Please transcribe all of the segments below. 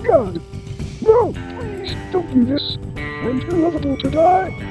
God! No! Please, don't do this! I'm too lovable to die!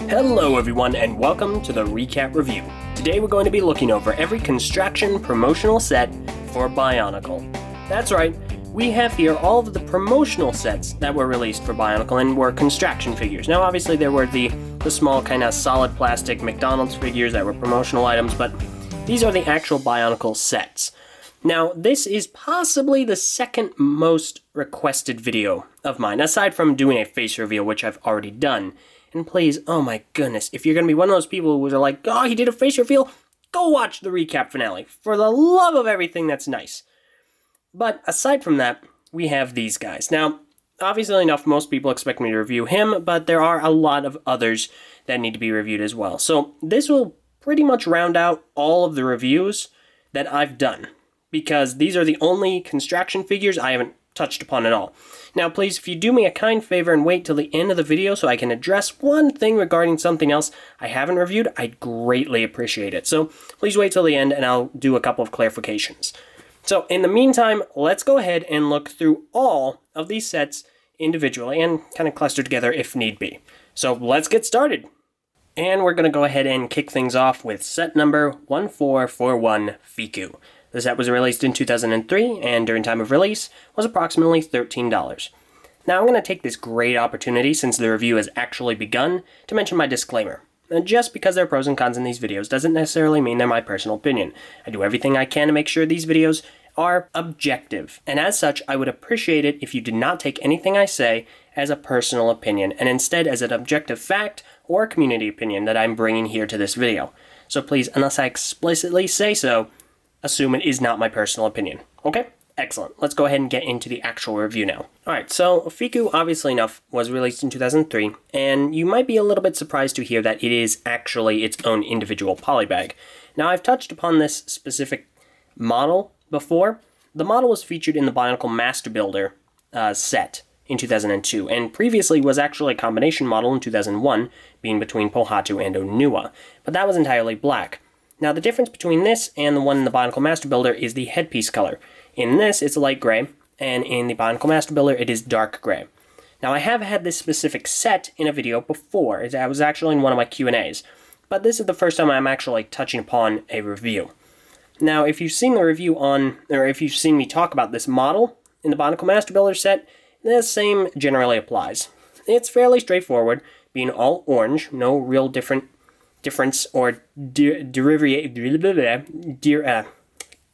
Hello everyone and welcome to the Recap Review. Today we're going to be looking over every constraction promotional set for BIONICLE. That's right, we have here all of the promotional sets that were released for BIONICLE and were constraction figures. Now obviously there were the small kind of solid plastic McDonald's figures that were promotional items, but these are the actual BIONICLE sets. Now this is possibly the second most requested video of mine, aside from doing a face reveal, which I've already done. And please, oh my goodness, if you're going to be one of those people who are like, oh, he did a face reveal, go watch the recap finale. For the love of everything that's nice. But aside from that, we have these guys. Now, obviously enough, most people expect me to review him, but there are a lot of others that need to be reviewed as well. So this will pretty much round out all of the reviews that I've done, because these are the only constraction figures I haven't touched upon at all. Now please, if you do me a kind favor and wait till the end of the video so I can address one thing regarding something else I haven't reviewed, I'd greatly appreciate it. So please wait till the end and I'll do a couple of clarifications. So in the meantime, let's go ahead and look through all of these sets individually and kind of cluster together if need be. So let's get started. And we're going to go ahead and kick things off with set number 1441 Frico. The set was released in 2003, and during time of release, was approximately $13. Now I'm going to take this great opportunity, since the review has actually begun, to mention my disclaimer. And just because there are pros and cons in these videos doesn't necessarily mean they're my personal opinion. I do everything I can to make sure these videos are objective, and as such, I would appreciate it if you did not take anything I say as a personal opinion, and instead as an objective fact or community opinion that I'm bringing here to this video. So please, unless I explicitly say so, assume it is not my personal opinion. Okay? Excellent. Let's go ahead and get into the actual review now. Alright, so Frico, obviously enough, was released in 2003, and you might be a little bit surprised to hear that it is actually its own individual polybag. Now, I've touched upon this specific model before. The model was featured in the BIONICLE Master Builder set in 2002, and previously was actually a combination model in 2001, being between Pohatu and Onua, but that was entirely black. Now, the difference between this and the one in the BIONICLE Master Builder is the headpiece color. In this, it's light gray, and in the BIONICLE Master Builder, it is dark gray. Now, I have had this specific set in a video before. I was actually in one of my Q&As, but this is the first time I'm actually touching upon a review. Now, if you've seen the review or if you've seen me talk about this model in the BIONICLE Master Builder set, the same generally applies. It's fairly straightforward, being all orange, no real difference or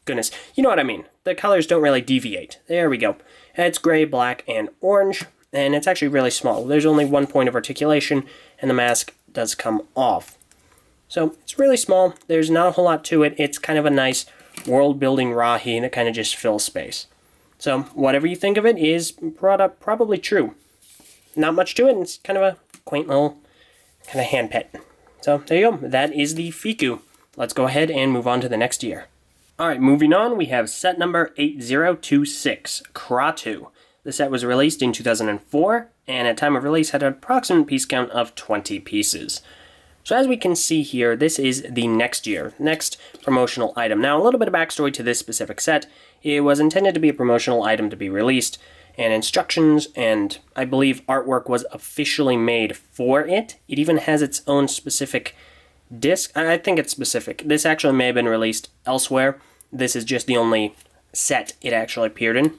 goodness, you know what I mean. The colors don't really deviate. There we go. It's gray, black, and orange, and it's actually really small. There's only 1 point of articulation, and the mask does come off. So it's really small. There's not a whole lot to it. It's kind of a nice world-building Rahi that kind of just fills space. So whatever you think of it is probably true. Not much to it, and it's kind of a quaint little kind of hand pet. So there you go. That is the Frico. Let's go ahead and move on to the next year. Alright, moving on, we have set number 8026, Kratu. The set was released in 2004, and at time of release had an approximate piece count of 20 pieces. So as we can see here, this is the next promotional item. Now, a little bit of backstory to this specific set. It was intended to be a promotional item to be released, and instructions and, I believe, artwork was officially made for it. It even has its own specific disc. I think it's specific. This actually may have been released elsewhere. This is just the only set it actually appeared in,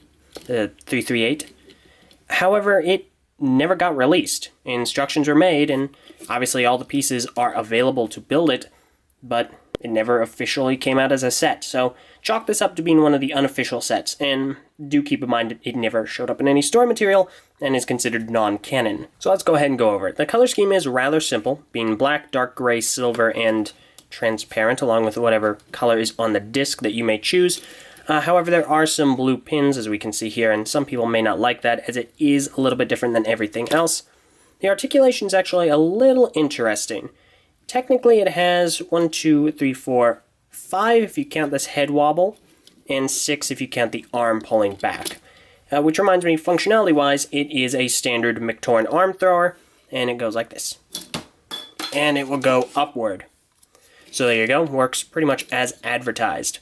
the 338. However, it never got released. Instructions were made, and obviously all the pieces are available to build it, but it never officially came out as a set. So chalk this up to being one of the unofficial sets, and do keep in mind it never showed up in any story material and is considered non-canon. So let's go ahead and go over it. The color scheme is rather simple, being black, dark gray, silver, and transparent, along with whatever color is on the disc that you may choose. However, there are some blue pins, as we can see here, and some people may not like that, as it is a little bit different than everything else. The articulation is actually a little interesting. Technically, it has 1, 2, 3, 4, 5 if you count this head wobble, and 6 if you count the arm pulling back. Which reminds me, functionality-wise, it is a standard Mictoran arm thrower, and it goes like this. And it will go upward. So there you go, works pretty much as advertised.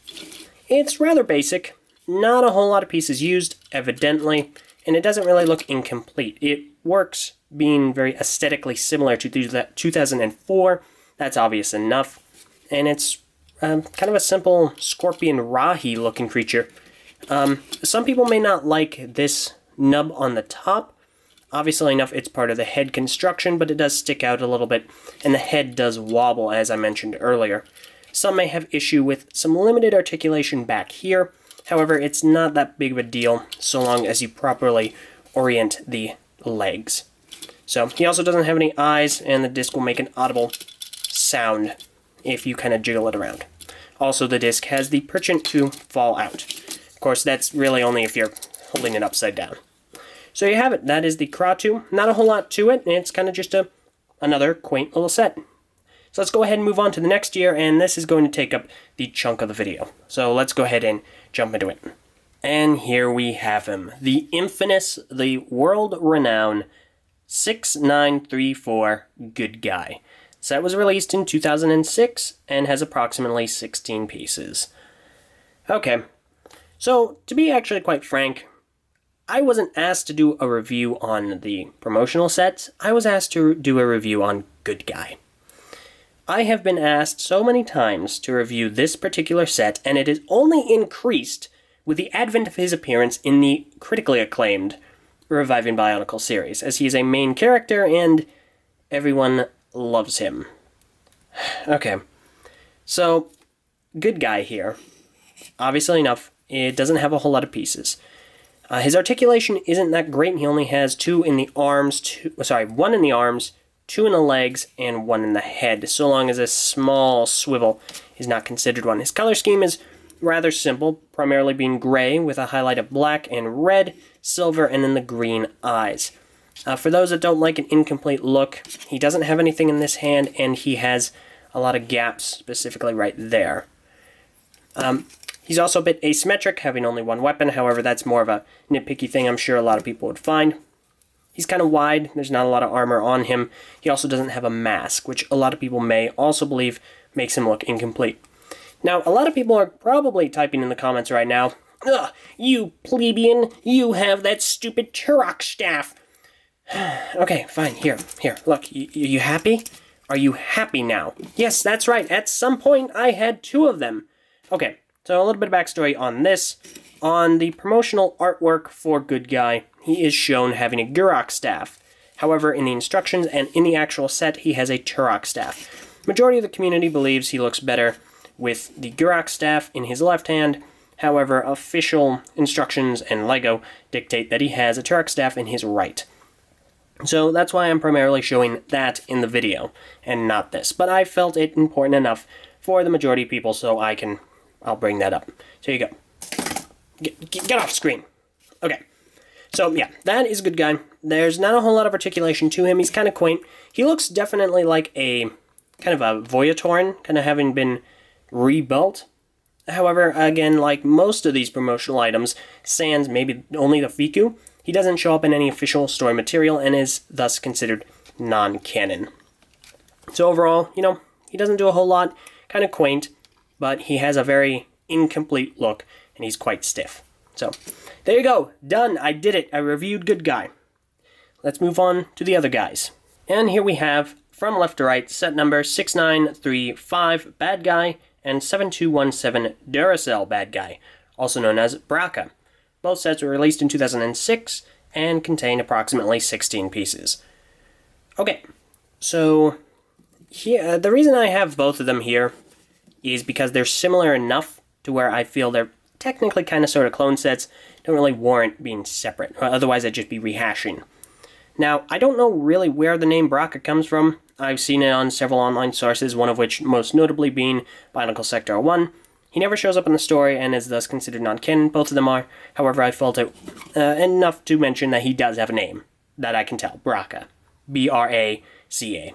It's rather basic, not a whole lot of pieces used, evidently, and it doesn't really look incomplete. It works being very aesthetically similar to 2004, that's obvious enough, and it's kind of a simple scorpion rahi looking creature. Some people may not like this nub on the top. Obviously enough, it's part of the head construction, but it does stick out a little bit, and the head does wobble, as I mentioned earlier. Some may have issue with some limited articulation back here. However, it's not that big of a deal, so long as you properly orient the legs. So, he also doesn't have any eyes, and the disc will make an audible sound if you kind of jiggle it around. Also, the disc has the penchant to fall out. Of course, that's really only if you're holding it upside down. So you have it. That is the Kratu. Not a whole lot to it, and it's kind of just another quaint little set. So let's go ahead and move on to the next year, and this is going to take up the chunk of the video. So let's go ahead and jump into it. And here we have him. The infamous, the world-renowned 6934 Good Guy. Set was released in 2006 and has approximately 16 pieces. Okay, so to be actually quite frank, I wasn't asked to do a review on the promotional sets. I was asked to do a review on Good Guy. I have been asked so many times to review this particular set, and it is only increased with the advent of his appearance in the critically acclaimed Reviving BIONICLE series, as he is a main character and everyone loves him. Okay, so Good Guy here. Obviously enough, it doesn't have a whole lot of pieces. His articulation isn't that great. He only has 2 in the arms, 1 in the arms, 2 in the legs, and 1 in the head, so long as a small swivel is not considered one. His color scheme is rather simple, primarily being gray with a highlight of black and red, silver, and then the green eyes. For those that don't like an incomplete look, he doesn't have anything in this hand, and he has a lot of gaps, specifically right there. He's also a bit asymmetric, having only 1 weapon. However, that's more of a nitpicky thing I'm sure a lot of people would find. He's kind of wide. There's not a lot of armor on him. He also doesn't have a mask, which a lot of people may also believe makes him look incomplete. Now, a lot of people are probably typing in the comments right now, "Ugh, you plebeian, you have that stupid Turok staff." Okay, fine. Here. Look, you happy? Are you happy now? Yes, that's right. At some point, I had 2 of them. Okay. So a little bit of backstory on this. On the promotional artwork for Good Guy, he is shown having a Gurok staff. However, in the instructions and in the actual set, he has a Turok staff. Majority of the community believes he looks better with the Gurok staff in his left hand. However, official instructions and LEGO dictate that he has a Turok staff in his right. So that's why I'm primarily showing that in the video, and not this. But I felt it important enough for the majority of people, so I'll bring that up. So here you go. Get off screen. Okay, so yeah, that is a good guy. There's not a whole lot of articulation to him. He's kind of quaint. He looks definitely like a kind of a Voyatoran, kind of having been rebuilt. However, again, like most of these promotional items, sans maybe only the Frico, he doesn't show up in any official story material and is thus considered non-canon. So overall, you know, he doesn't do a whole lot, kind of quaint, but he has a very incomplete look, and he's quite stiff. So, there you go. Done. I did it. I reviewed Good Guy. Let's move on to the other guys. And here we have, from left to right, set number 6935 Bad Guy and 7217 Duracell Bad Guy, also known as Braca. Both sets were released in 2006 and contain approximately 16 pieces. Okay, so here, the reason I have both of them here is because they're similar enough to where I feel they're technically kind of sort of clone sets, don't really warrant being separate, otherwise I'd just be rehashing. Now, I don't know really where the name Braca comes from. I've seen it on several online sources, one of which most notably being BIONICLE Sector 1. He never shows up in the story and is thus considered non-canon. Both of them are. However, I felt it enough to mention that he does have a name that I can tell. Braca. B-R-A-C-A.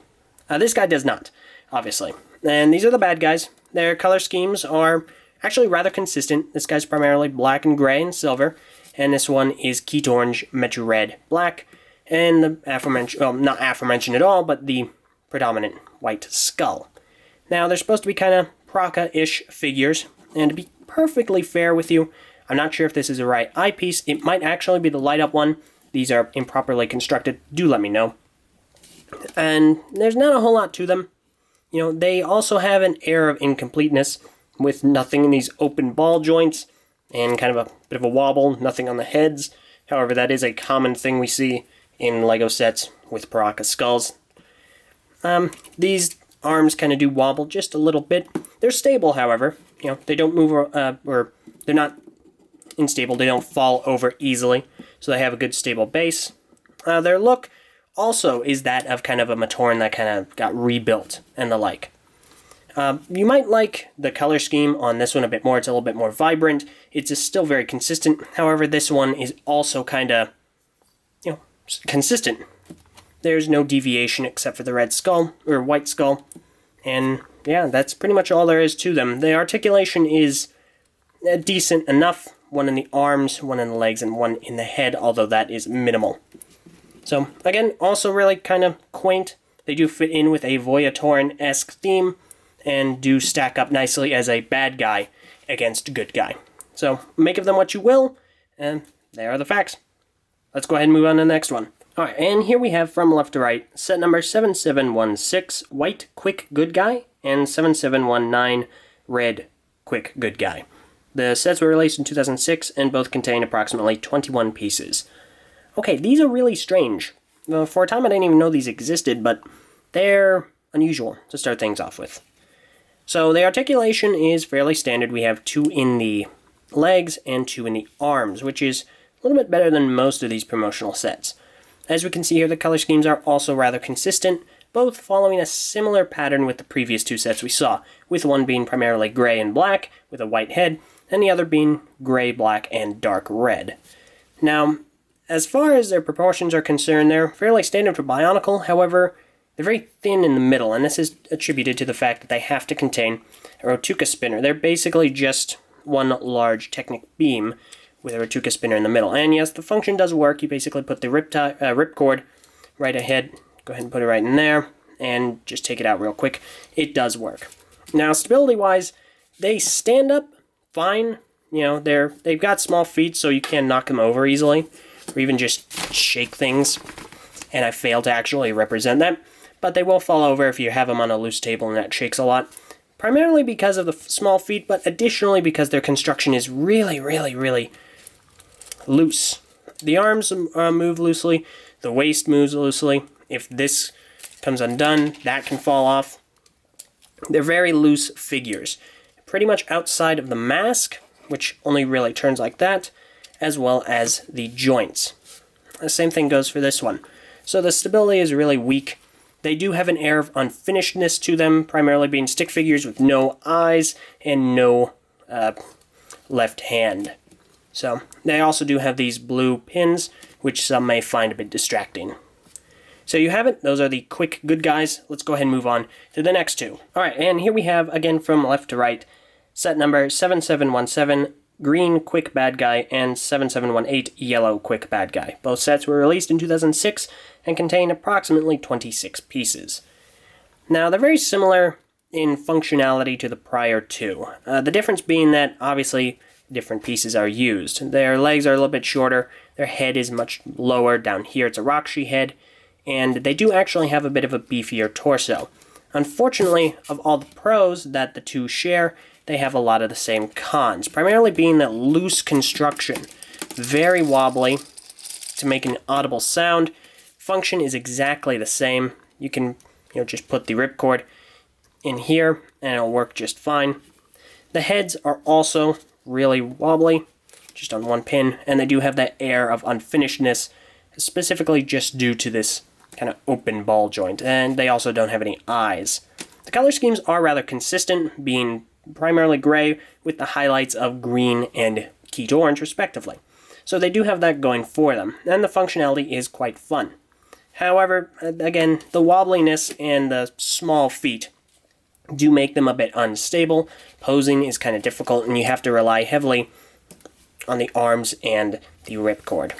This guy does not, obviously. And these are the bad guys. Their color schemes are actually rather consistent. This guy's primarily black and gray and silver. And this one is Keat Orange, Metro Red, black. And the aforementioned, well, not aforementioned at all, but the predominant white skull. Now, they're supposed to be kind of Braca-ish figures, and to be perfectly fair with you, I'm not sure if this is the right eyepiece. It might actually be the light-up one. These are improperly constructed. Do let me know. And there's not a whole lot to them. You know, they also have an air of incompleteness, with nothing in these open ball joints, and kind of a bit of a wobble, nothing on the heads. However, that is a common thing we see in LEGO sets with Braca skulls. These arms kind of do wobble just a little bit. They're stable, however. You know, they don't move or they're not unstable. They don't fall over easily, so they have a good stable base. Their look also is that of kind of a Matoran that kind of got rebuilt and the like. You might like the color scheme on this one a bit more. It's a little bit more vibrant. It's just still very consistent. However, this one is also kind of, you know, consistent. There's no deviation except for the red skull, or white skull. And yeah, that's pretty much all there is to them. The articulation is decent enough. One in the arms, one in the legs, and one in the head, although that is minimal. So, again, also really kind of quaint. They do fit in with a Voyatoran-esque theme, and do stack up nicely as a bad guy against good guy. So, make of them what you will, and there are the facts. Let's go ahead and move on to the next one. Alright, and here we have from left to right, set number 7716, White Quick Good Guy, and 7719, Red Quick Good Guy. The sets were released in 2006, and both contain approximately 21 pieces. Okay, these are really strange. For a time I didn't even know these existed, but they're unusual to start things off with. So the articulation is fairly standard. We have 2 in the legs and 2 in the arms, which is a little bit better than most of these promotional sets. As we can see here, the color schemes are also rather consistent, both following a similar pattern with the previous 2 sets we saw, with one being primarily gray and black, with a white head, and the other being gray, black, and dark red. Now, as far as their proportions are concerned, they're fairly standard for BIONICLE. However, they're very thin in the middle, and this is attributed to the fact that they have to contain a Rotuka spinner. They're basically just one large Technic beam with a Rotuka spinner in the middle. And yes, the function does work. You basically put the ripcord right ahead, go ahead and put it right in there, and just take it out real quick. It does work. Now, stability-wise, they stand up fine. You know, they've got small feet, so you can't knock them over easily, or even just shake things, and I fail to actually represent that. But they will fall over if you have them on a loose table and that shakes a lot. Primarily because of the small feet, but additionally because their construction is really, really, really loose. The arms move loosely, the waist moves loosely. If this comes undone, that can fall off. They're very loose figures. Pretty much outside of the mask, which only really turns like that, as well as the joints. The same thing goes for this one. So the stability is really weak. They do have an air of unfinishedness to them, primarily being stick figures with no eyes and no left hand. So they also do have these blue pins, which some may find a bit distracting. So you have it. Those are the quick good guys. Let's go ahead and move on to the next two. All right, and here we have, again from left to right, set number 7717, green quick bad guy, and 7718, yellow quick bad guy. Both sets were released in 2006 and contain approximately 26 pieces. Now, they're very similar in functionality to the prior two. The difference being that, obviously, different pieces are used. Their legs are a little bit shorter, their head is much lower. Down here it's a Rakshi head, and they do actually have a bit of a beefier torso. Unfortunately, of all the pros that the two share, they have a lot of the same cons, primarily being that loose construction, very wobbly to make an audible sound. Function is exactly the same. You can just put the ripcord in here and it'll work just fine. The heads are also really wobbly, just on one pin, and they do have that air of unfinishedness, specifically just due to this kind of open ball joint, and they also don't have any eyes. The color schemes are rather consistent, being primarily gray with the highlights of green and Keat orange respectively. So they do have that going for them, and the functionality is quite fun. However, again, the wobbliness and the small feet do make them a bit unstable. Posing is kind of difficult, and you have to rely heavily on the arms and the ripcord.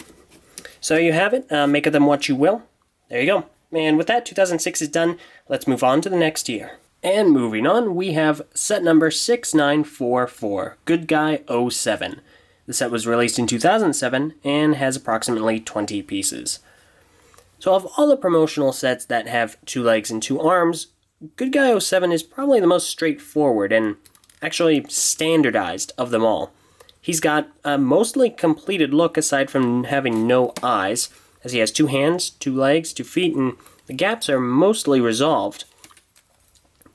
So you have it. Make of them what you will. There you go. And with that, 2006 is done. Let's move on to the next year. And moving on, we have set number 6944, Good Guy 07. The set was released in 2007 and has approximately 20 pieces. So of all the promotional sets that have 2 legs and 2 arms, Good Guy 07 is probably the most straightforward and actually standardized of them all. He's got a mostly completed look aside from having no eyes, as he has 2 hands, 2 legs, 2 feet, and the gaps are mostly resolved.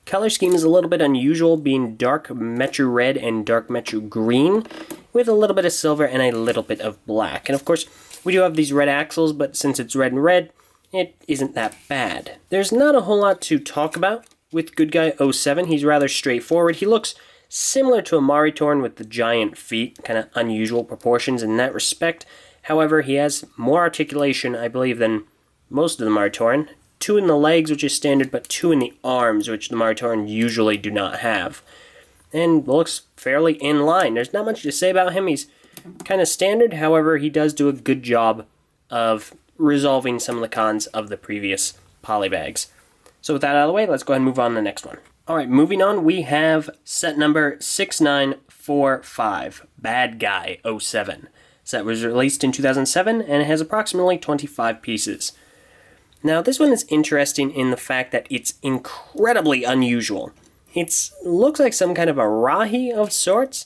Color scheme is a little bit unusual, being dark Metru red and dark Metru green, with a little bit of silver and a little bit of black. And of course, we do have these red axles, but since it's red and red, it isn't that bad. There's not a whole lot to talk about with Good Guy 07. He's rather straightforward. He looks similar to a Maritorn with the giant feet, kind of unusual proportions in that respect. However, he has more articulation, I believe, than most of the Maritorn. 2 in the legs, which is standard, but 2 in the arms, which the Maritorn usually do not have. And looks fairly in line. There's not much to say about him. He's kind of standard. However, he does do a good job of resolving some of the cons of the previous polybags. So with that out of the way, let's go ahead and move on to the next one. Alright, moving on, we have set number 6945, Bad Guy 07. Set was released in 2007, and it has approximately 25 pieces. Now, this one is interesting in the fact that it's incredibly unusual. It looks like some kind of a Rahi of sorts.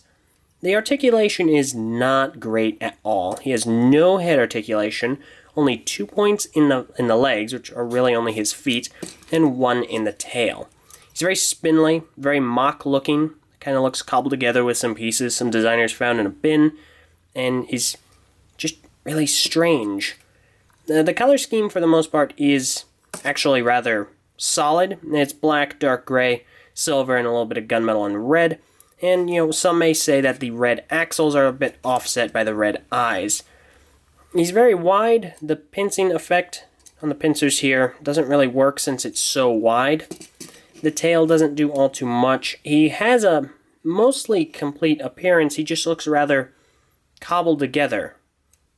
The articulation is not great at all. He has no head articulation, only 2 points in the legs, which are really only his feet, and 1 in the tail. He's very spindly, very mock-looking, kind of looks cobbled together with some pieces some designers found in a bin, and is just really strange. The color scheme, for the most part, is actually rather solid. It's black, dark gray, silver, and a little bit of gunmetal and red. And, some may say that the red axles are a bit offset by the red eyes. He's very wide. The pincing effect on the pincers here doesn't really work since it's so wide. The tail doesn't do all too much. He has a mostly complete appearance. He just looks rather cobbled together.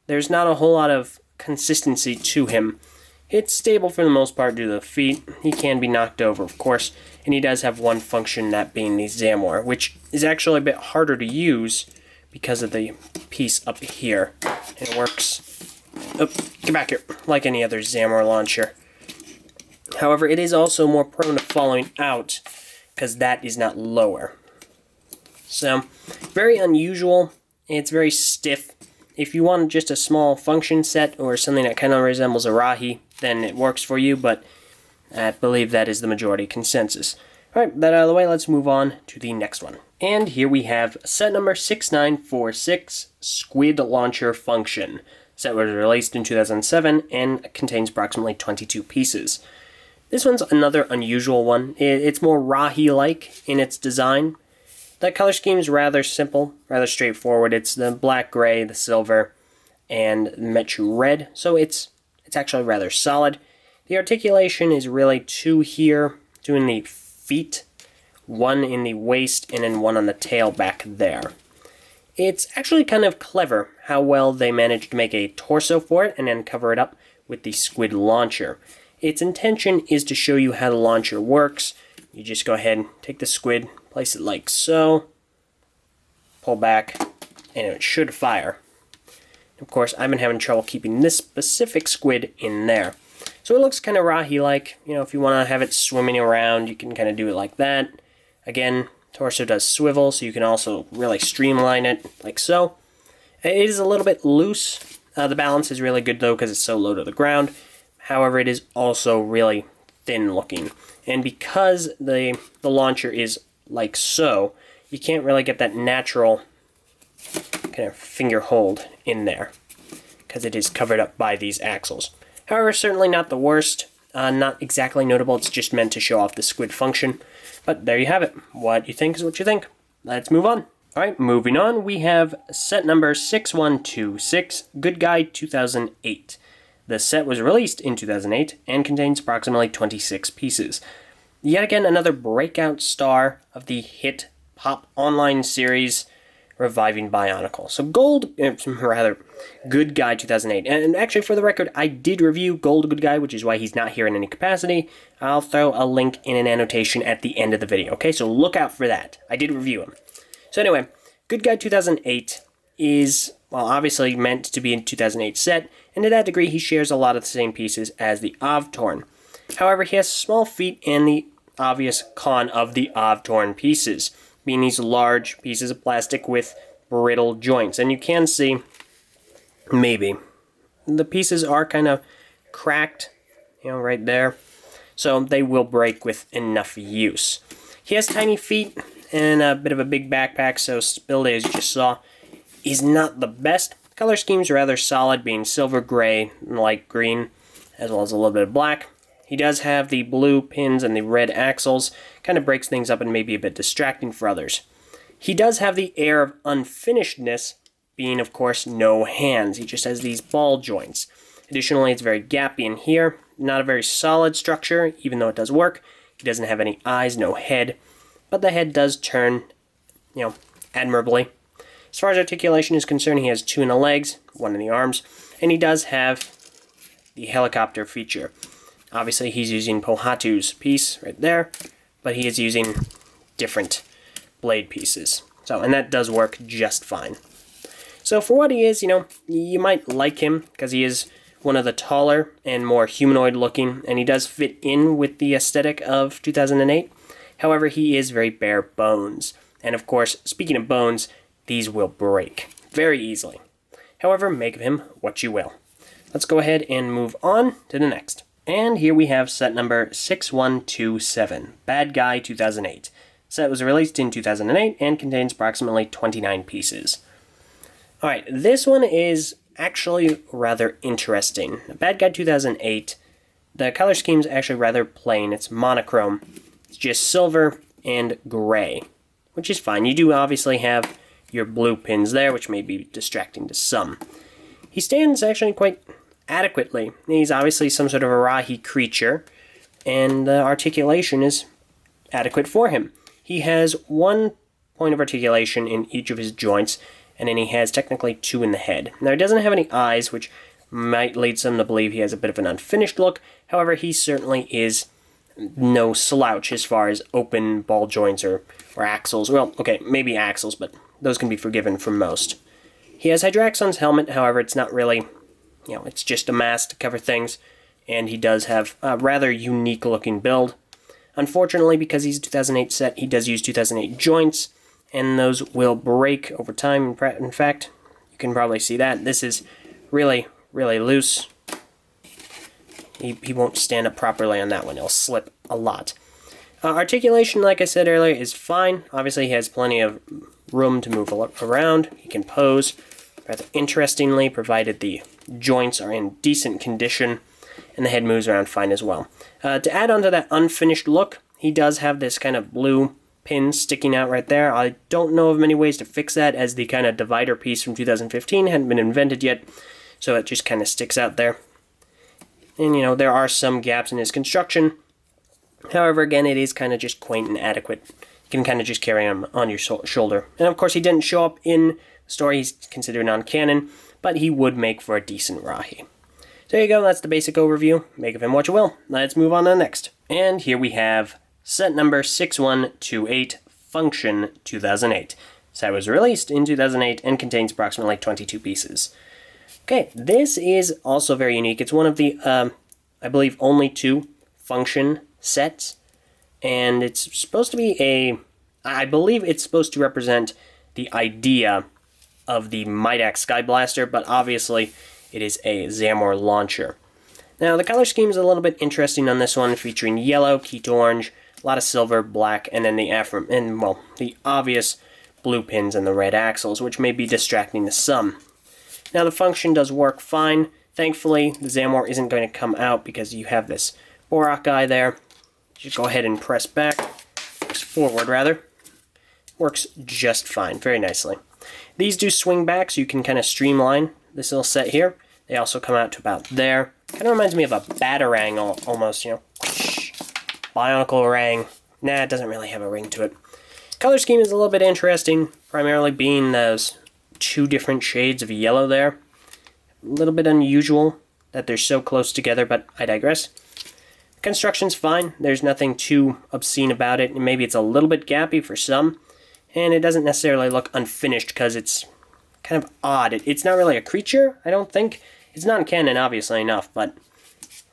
There's not a whole lot of consistency to him. It's stable for the most part due to the feet. He can be knocked over, of course, and he does have one function, that being the Zamor, which is actually a bit harder to use because of the piece up here. And it works, get back here, like any other Zamor launcher. However, it is also more prone to falling out because that is not lower. So, very unusual. It's very stiff. If you want just a small function set or something that kind of resembles a Rahi, then it works for you, but I believe that is the majority consensus. Alright, that out of the way, let's move on to the next one. And here we have set number 6946, Squid Launcher Function. Set was released in 2007 and contains approximately 22 pieces. This one's another unusual one. It's more Rahi-like in its design. The color scheme is rather simple, rather straightforward. It's the black, gray, the silver, and Metru red, so it's actually rather solid. The articulation is really 2 here, 2 in the feet, 1 in the waist, and then 1 on the tail back there. It's actually kind of clever how well they managed to make a torso for it and then cover it up with the Squid Launcher. Its intention is to show you how the launcher works. You just go ahead and take the squid, place it like so, pull back, and it should fire. Of course, I've been having trouble keeping this specific squid in there. So it looks kind of Rahi-like. You know, if you want to have it swimming around, you can kind of do it like that. Again, torso does swivel, so you can also really streamline it, like so. It is a little bit loose. The balance is really good, though, because it's so low to the ground. However, it is also really thin looking. And because the launcher is like so, you can't really get that natural kind of finger hold in there, because it is covered up by these axles. However, certainly not the worst. Not exactly notable. It's just meant to show off the squid function. But there you have it. What you think is what you think. Let's move on. Alright, moving on, we have set number 6126, Good Guy 2008. The set was released in 2008 and contains approximately 26 pieces. Yet again, another breakout star of the hit pop online series reviving BIONICLE. So Good Guy 2008. And actually, for the record, I did review Good Guy, which is why he's not here in any capacity. I'll throw a link in an annotation at the end of the video, okay? So look out for that. I did review him. So anyway, Good Guy 2008 is, well, obviously meant to be a 2008 set, and to that degree, he shares a lot of the same pieces as the Avtorn. However, he has small feet and the obvious con of the Avtorn pieces, being these large pieces of plastic with brittle joints. And you can see, maybe, the pieces are kind of cracked, you know, right there. So they will break with enough use. He has tiny feet and a bit of a big backpack, so stability, as you just saw, is not the best. Color scheme's rather solid, being silver, gray, and light green, as well as a little bit of black. He does have the blue pins and the red axles. Kind of breaks things up and may be a bit distracting for others. He does have the air of unfinishedness, being, of course, no hands. He just has these ball joints. Additionally, it's very gappy in here. Not a very solid structure, even though it does work. He doesn't have any eyes, no head. But the head does turn, you know, admirably. As far as articulation is concerned, he has 2 in the legs, 1 in the arms, and he does have the helicopter feature. Obviously, he's using Pohatu's piece right there, but he is using different blade pieces. So, and that does work just fine. So for what he is, you know, you might like him because he is one of the taller and more humanoid looking, and he does fit in with the aesthetic of 2008. However, he is very bare bones. And of course, speaking of bones, these will break very easily. However, make of him what you will. Let's go ahead and move on to the next. And here we have set number 6127, Bad Guy 2008. Set was released in 2008 and contains approximately 29 pieces. Alright, this one is actually rather interesting. Bad Guy 2008, the color scheme is actually rather plain. It's monochrome. It's just silver and gray, which is fine. You do obviously have your blue pins there, which may be distracting to some. He stands actually quite adequately. He's obviously some sort of a Rahi creature, and the articulation is adequate for him. He has 1 point of articulation in each of his joints, and then he has technically 2 in the head. Now, he doesn't have any eyes, which might lead some to believe he has a bit of an unfinished look. However, he certainly is no slouch as far as open ball joints or axles. Well, okay, maybe axles, but those can be forgiven for most. He has Hydraxon's helmet, however, it's not really, you know, it's just a mask to cover things, and he does have a rather unique looking build. Unfortunately, because he's a 2008 set, he does use 2008 joints, and those will break over time. In fact, you can probably see that. This is really, really loose. He won't stand up properly on that one. He'll slip a lot. Articulation, like I said earlier, is fine. Obviously, he has plenty of room to move around. He can pose rather interestingly, provided the joints are in decent condition, and the head moves around fine as well. To add on to that unfinished look, he does have this kind of blue pins sticking out right there. I don't know of many ways to fix that, as the kind of divider piece from 2015 hadn't been invented yet, so it just kind of sticks out there. And, you know, there are some gaps in his construction. However, again, it is kind of just quaint and adequate. You can kind of just carry him on your shoulder. And, of course, he didn't show up in the story. He's considered non-canon, but he would make for a decent Rahi. So there you go. That's the basic overview. Make of him what you will. Let's move on to the next. And here we have set number 6128, Function 2008. Set was released in 2008 and contains approximately 22 pieces. Okay, this is also very unique. It's one of the, I believe, only 2 function sets, and it's supposed to be I believe it's supposed to represent the idea of the Midax Sky Blaster, but obviously it is a Zamor launcher. Now, the color scheme is a little bit interesting on this one, featuring yellow, Keat orange, a lot of silver, black, and then the obvious blue pins and the red axles, which may be distracting to some. Now, the function does work fine. Thankfully, the Zamor isn't going to come out because you have this Borak guy there. Just go ahead and press forward rather. Works just fine, very nicely. These do swing back, so you can kind of streamline this little set here. They also come out to about there. Kind of reminds me of a Batarang almost, you know. Bionicle orang. Nah, it doesn't really have a ring to it. Color scheme is a little bit interesting, primarily being those 2 different shades of yellow there. A little bit unusual that they're so close together, but I digress. Construction's fine. There's nothing too obscene about it. Maybe it's a little bit gappy for some, and it doesn't necessarily look unfinished because it's kind of odd. It's not really a creature, I don't think. It's non-canon, obviously enough, but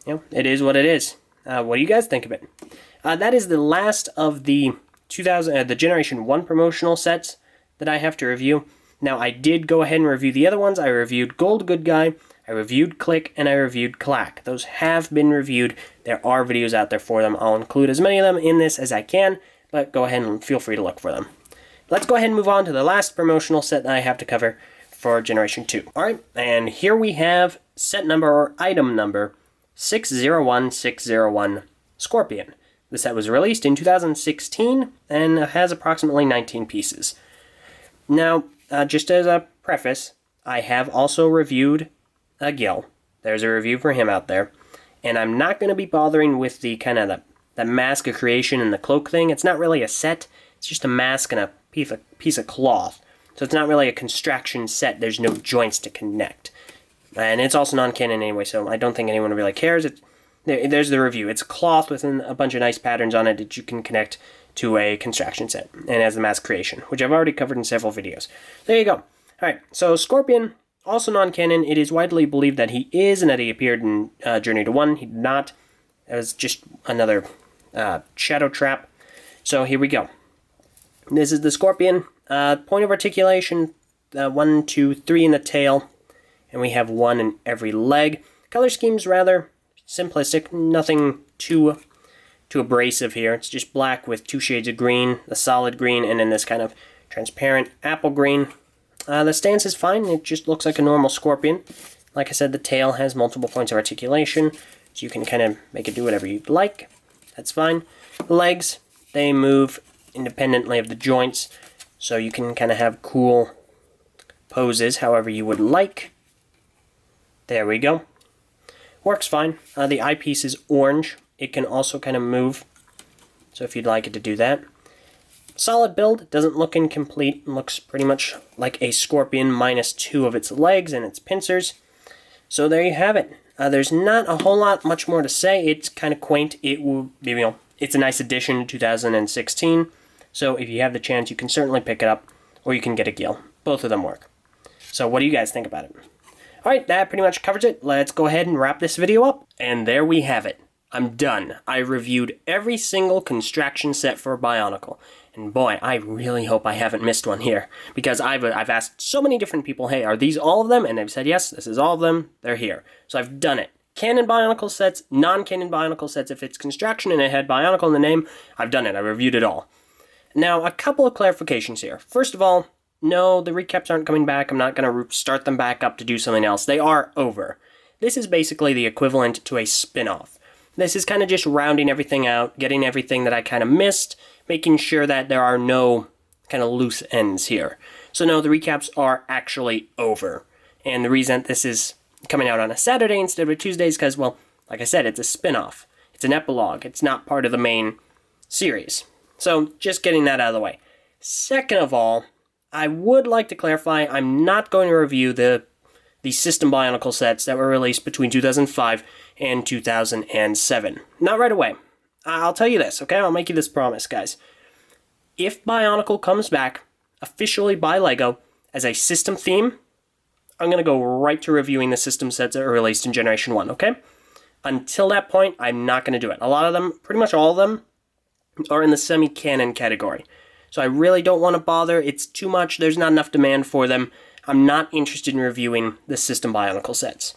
you know, it is what it is. What do you guys think of it? That is the last of the the Generation 1 promotional sets that I have to review. Now, I did go ahead and review the other ones. I reviewed Gold Good Guy, I reviewed Click, and I reviewed Clack. Those have been reviewed. There are videos out there for them. I'll include as many of them in this as I can, but go ahead and feel free to look for them. Let's go ahead and move on to the last promotional set that I have to cover for Generation 2. Alright, and here we have set number, or item number, 601601, Scorpion. The set was released in 2016 and has approximately 19 pieces. Now, just as a preface, I have also reviewed Gil. There's a review for him out there. And I'm not going to be bothering with the kind of the mask of creation and the cloak thing. It's not really a set. It's just a mask and a piece of cloth. So it's not really a construction set. There's no joints to connect. And it's also non-canon anyway, so I don't think anyone really cares. There's the review. It's cloth with a bunch of nice patterns on it that you can connect to a construction set, and as the mask creation, which I've already covered in several videos. There you go. Alright, so Scorpion, also non-canon. It is widely believed that he is, and that he appeared in Journey to 1. He did not. It was just another shadow trap. So here we go. This is the Scorpion. Point of articulation, 1, 2, 3 in the tail, and we have 1 in every leg. Color scheme's rather simplistic, nothing too abrasive here. It's just black with 2 shades of green, a solid green, and then this kind of transparent apple green. The stance is fine. It just looks like a normal Scorpion. Like I said, the tail has multiple points of articulation, so you can kind of make it do whatever you'd like. That's fine. The legs, they move independently of the joints, so you can kind of have cool poses however you would like. There we go. Works fine. The eyepiece is orange. It can also kind of move, so if you'd like it to do that. Solid build, doesn't look incomplete, looks pretty much like a Scorpion minus 2 of its legs and its pincers. So there you have it. There's not a whole lot much more to say. It's kind of quaint. It will, it's a nice addition to 2016. So if you have the chance, you can certainly pick it up, or you can get a Gil. Both of them work. So what do you guys think about it? Alright, that pretty much covers it. Let's go ahead and wrap this video up. And there we have it. I'm done. I reviewed every single construction set for BIONICLE. And boy, I really hope I haven't missed one here. Because I've asked so many different people, hey, are these all of them? And they've said, yes, this is all of them. They're here. So I've done it. Canon BIONICLE sets, non-canon BIONICLE sets. If it's construction and it had BIONICLE in the name, I've done it. I reviewed it all. Now, a couple of clarifications here. First of all, no, the recaps aren't coming back. I'm not going to start them back up to do something else. They are over. This is basically the equivalent to a spin-off. This is kind of just rounding everything out, getting everything that I kind of missed, making sure that there are no kind of loose ends here. So no, the recaps are actually over. And the reason this is coming out on a Saturday instead of a Tuesday is because, well, like I said, it's a spin-off. It's an epilogue. It's not part of the main series. So just getting that out of the way. Second of all, I would like to clarify I'm not going to review the System Bionicle sets that were released between 2005 and 2007. Not right away. I'll tell you this, okay? I'll make you this promise, guys. If Bionicle comes back officially by LEGO as a system theme, I'm going to go right to reviewing the system sets that were released in Generation 1, okay? Until that point, I'm not going to do it. A lot of them, pretty much all of them, are in the semi-canon category. So I really don't want to bother. It's too much. There's not enough demand for them. I'm not interested in reviewing the System Bionicle sets.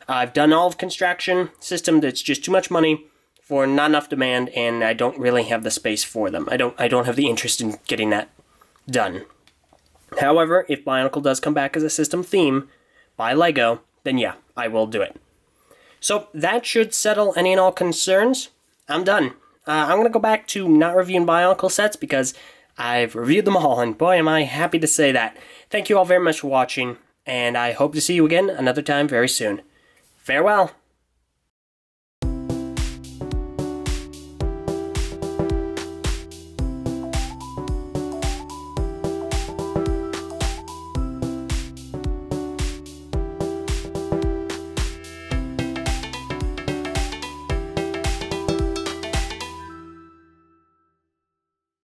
I've done all of Constraction system. That's just too much money for not enough demand, and I don't really have the space for them. I don't have the interest in getting that done. However, if Bionicle does come back as a system theme by LEGO, then yeah, I will do it. So that should settle any and all concerns. I'm done. I'm going to go back to not reviewing Bionicle sets because I've reviewed them all, and boy am I happy to say that. Thank you all very much for watching, and I hope to see you again another time very soon. Farewell!